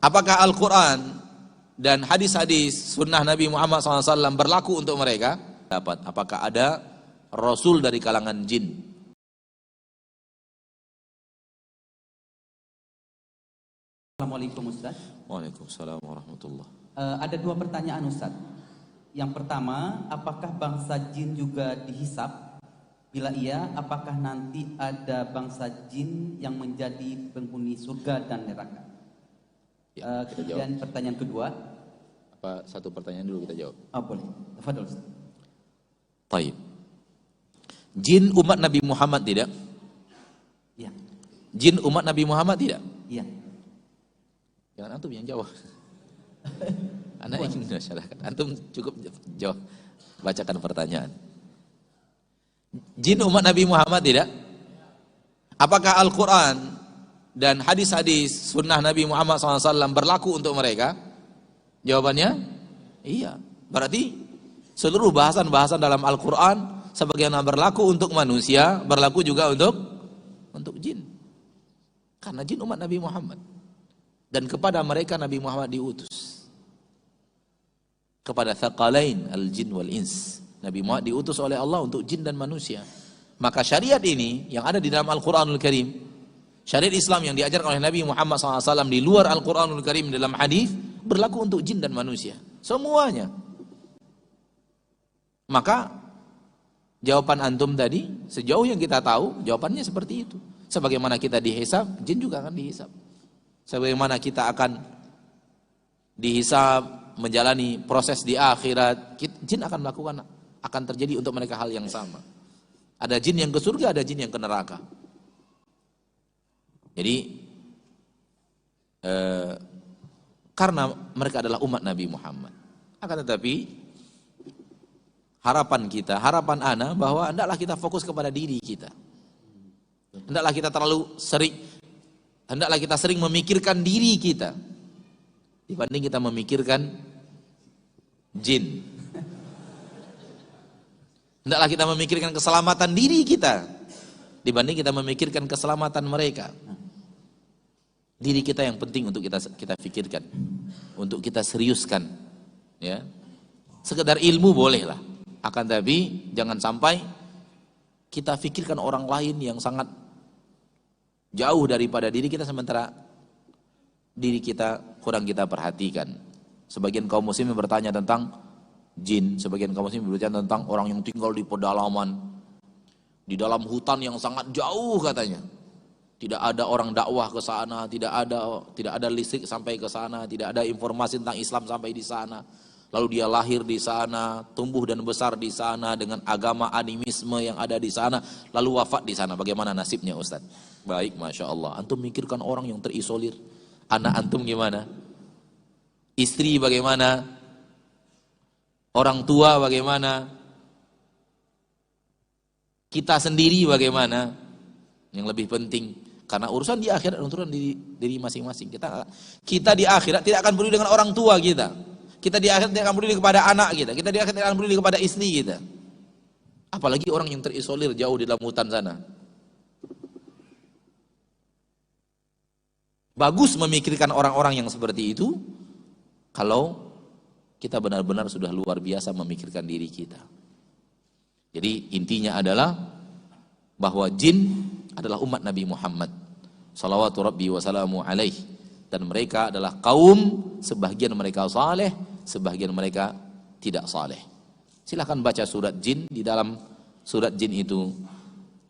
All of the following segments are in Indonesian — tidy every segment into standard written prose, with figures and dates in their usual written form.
Apakah Al-Quran dan hadis-hadis sunnah Nabi Muhammad SAW berlaku untuk mereka? Dapat. Apakah ada Rasul dari kalangan jin? Assalamualaikum Ustaz. Waalaikumsalam warahmatullah. Ada dua pertanyaan Ustaz. Yang pertama, apakah bangsa jin juga dihisap? Bila iya, apakah nanti ada bangsa jin yang menjadi penghuni surga dan neraka? Ya, kita jawab. Kemudian pertanyaan kedua. Apa satu pertanyaan dulu kita jawab? Boleh. Tafadhol Ustaz. Baik. Jin umat Nabi Muhammad tidak? Iya. Jin umat Nabi Muhammad tidak? Iya. Jangan antum yang jawab. Anak ingin masyarakat. Antum cukup jawab. Bacakan pertanyaan. Jin umat Nabi Muhammad tidak? Apakah Al-Quran dan hadis-hadis sunnah Nabi Muhammad SAW berlaku untuk mereka? Jawabannya iya. Berarti seluruh bahasan-bahasan dalam Al-Quran sebagaimana berlaku untuk manusia, berlaku juga untuk jin. Karena jin umat Nabi Muhammad. Dan kepada mereka Nabi Muhammad diutus. Kepada thaqalain al-jin wal-ins. Nabi Muhammad diutus oleh Allah untuk jin dan manusia. Maka syariat ini yang ada di dalam Al-Quranul Karim, syariat Islam yang diajarkan oleh Nabi Muhammad SAW di luar Al-Quranul Karim dalam hadis, berlaku untuk jin dan manusia. Semuanya. Maka jawaban antum tadi, sejauh yang kita tahu, jawabannya seperti itu. Sebagaimana kita dihisab, jin juga akan dihisab. Sebagaimana kita akan dihisab, menjalani proses di akhirat, jin akan melakukan, akan terjadi untuk mereka hal yang sama. Ada jin yang ke surga, ada jin yang ke neraka. Jadi karena mereka adalah umat Nabi Muhammad. Akan tetapi harapan kita, harapan ana bahwa hendaklah kita fokus kepada diri kita. Hendaklah kita sering memikirkan diri kita dibanding kita memikirkan jin. Hendaklah kita memikirkan keselamatan diri kita dibanding kita memikirkan keselamatan mereka. Diri kita yang penting untuk kita pikirkan, untuk kita seriuskan, ya. Sekedar ilmu bolehlah, akan tapi jangan sampai kita pikirkan orang lain yang sangat jauh daripada diri kita sementara diri kita kurang kita perhatikan. Sebagian kaum muslimin bertanya tentang jin, sebagian kaum muslimin bertanya tentang orang yang tinggal di pedalaman, di dalam hutan yang sangat jauh katanya. Tidak ada orang dakwah ke sana, tidak ada listrik sampai ke sana, tidak ada informasi tentang Islam sampai di sana. Lalu dia lahir di sana, tumbuh dan besar di sana dengan agama animisme yang ada di sana, lalu wafat di sana. Bagaimana nasibnya Ustaz? Baik, Masya Allah. Antum mikirkan orang yang terisolir. Anak antum gimana? Istri bagaimana? Orang tua bagaimana? Kita sendiri bagaimana? Yang lebih penting, karena urusan di akhirat dan urusan diri masing-masing. Kita di akhirat tidak akan peduli dengan orang tua kita. Kita di akhirat tidak akan peduli kepada anak kita. Kita di akhirat tidak akan peduli kepada istri kita. Apalagi orang yang terisolir jauh di dalam hutan sana. Bagus memikirkan orang-orang yang seperti itu kalau kita benar-benar sudah luar biasa memikirkan diri kita. Jadi intinya adalah bahwa jin adalah umat Nabi Muhammad salawatu rabbi wa salamu alaih, dan mereka adalah kaum, sebagian mereka saleh, sebagian mereka tidak saleh. Silahkan baca surat jin. Di dalam surat jin itu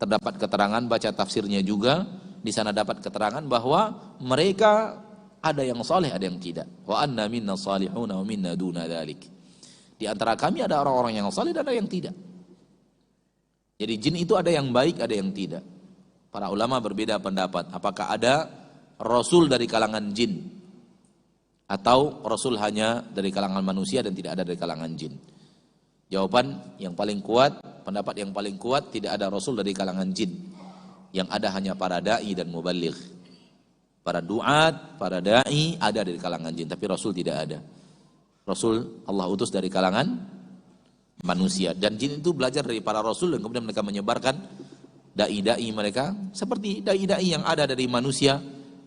terdapat keterangan, baca tafsirnya juga. Di sana dapat keterangan bahwa mereka ada yang saleh, ada yang tidak. Wa anna minna salihuna wa minna duna dzalik. Di antara kami ada orang-orang yang saleh dan ada yang tidak. Jadi jin itu ada yang baik, ada yang tidak. Para ulama berbeda pendapat, apakah ada rasul dari kalangan jin atau rasul hanya dari kalangan manusia dan tidak ada dari kalangan jin. Jawaban yang paling kuat, pendapat yang paling kuat, tidak ada rasul dari kalangan jin. Yang ada hanya para da'i dan mubaligh. Para duat, para da'i ada dari kalangan jin, tapi rasul tidak ada. Rasul Allah utus dari kalangan manusia, dan jin itu belajar dari para rasul dan kemudian mereka menyebarkan dai-dai mereka seperti dai-dai yang ada dari manusia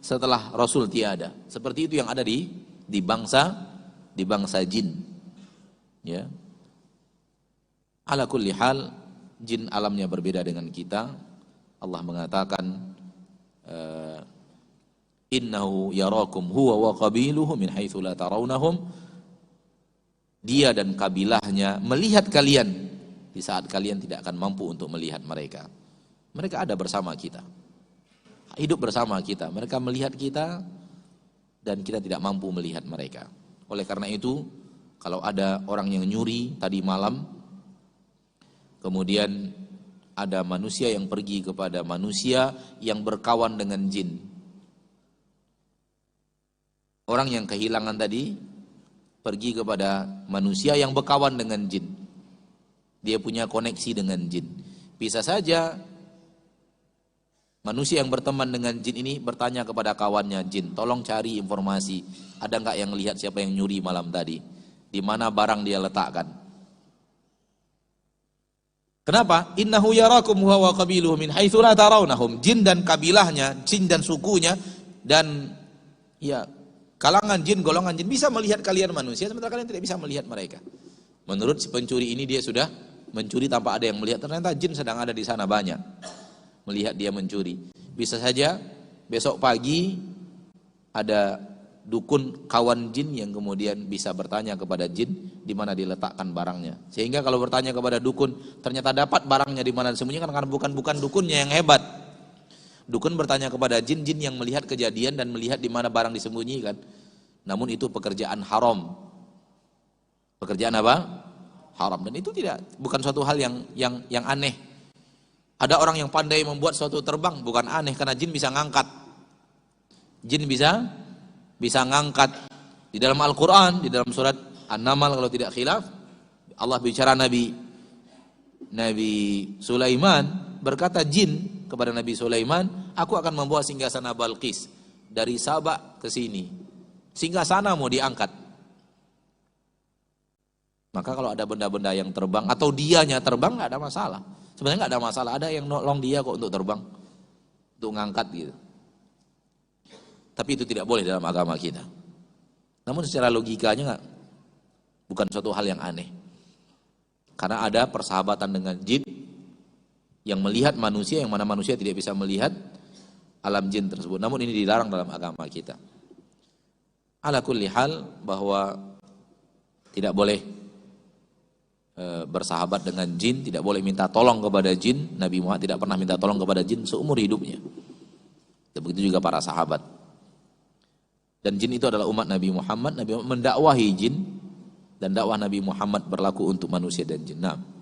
setelah Rasul tiada. Seperti itu yang ada di bangsa jin. Ya. Ala kulli hal, jin alamnya berbeda dengan kita. Allah mengatakan innahu yarakum huwa wa qabiluhu min haitsu la tarawnahum. Dia dan kabilahnya melihat kalian di saat kalian tidak akan mampu untuk melihat mereka. Mereka ada bersama kita, hidup bersama kita. Mereka melihat kita dan kita tidak mampu melihat mereka. Oleh karena itu, kalau ada orang yang nyuri tadi malam, kemudian ada manusia yang pergi kepada manusia yang berkawan dengan jin. Orang yang kehilangan tadi pergi kepada manusia yang berkawan dengan jin. Dia punya koneksi dengan jin. Bisa saja manusia yang berteman dengan jin ini bertanya kepada kawannya, jin, tolong cari informasi. Ada enggak yang lihat siapa yang nyuri malam tadi? Di mana barang dia letakkan? Kenapa? Innahu yarakum huwa wa qabiluhu min haitsu la tarawnahum. Jin dan kabilahnya, jin dan sukunya, dan ya kalangan jin, golongan jin bisa melihat kalian manusia, sementara kalian tidak bisa melihat mereka. Menurut si pencuri ini, dia sudah mencuri tanpa ada yang melihat. Ternyata jin sedang ada di sana banyak melihat dia mencuri. Bisa saja besok pagi ada dukun kawan jin yang kemudian bisa bertanya kepada jin di mana diletakkan barangnya. Sehingga kalau bertanya kepada dukun ternyata dapat barangnya di mana disembunyikan, karena bukan dukunnya yang hebat. Dukun bertanya kepada jin, jin yang melihat kejadian dan melihat di mana barang disembunyikan. Namun itu pekerjaan haram. Pekerjaan apa? Haram. Dan itu bukan suatu hal yang aneh. Ada orang yang pandai membuat suatu terbang, bukan aneh, karena jin bisa ngangkat. Jin bisa ngangkat. Di dalam Al-Quran, di dalam surat An-Naml kalau tidak khilaf, Allah bicara Nabi Sulaiman, berkata jin kepada Nabi Sulaiman, aku akan membawa singgasana Balqis dari Sabak ke sini. Singgasana mau diangkat. Maka kalau ada benda-benda yang terbang atau dianya terbang, nggak ada masalah. Sebenarnya nggak ada masalah. Ada yang nolong dia kok untuk terbang, untuk ngangkat gitu. Tapi itu tidak boleh dalam agama kita. Namun secara logikanya bukan suatu hal yang aneh. Karena ada persahabatan dengan jin yang melihat manusia, yang mana manusia tidak bisa melihat alam jin tersebut. Namun ini dilarang dalam agama kita. Ala kulli hal, bahwa tidak boleh bersahabat dengan jin, tidak boleh minta tolong kepada jin. Nabi Muhammad tidak pernah minta tolong kepada jin seumur hidupnya. Begitu juga para sahabat. Dan jin itu adalah umat Nabi Muhammad. Nabi Muhammad mendakwahi jin, dan dakwah Nabi Muhammad berlaku untuk manusia dan jin. Nah.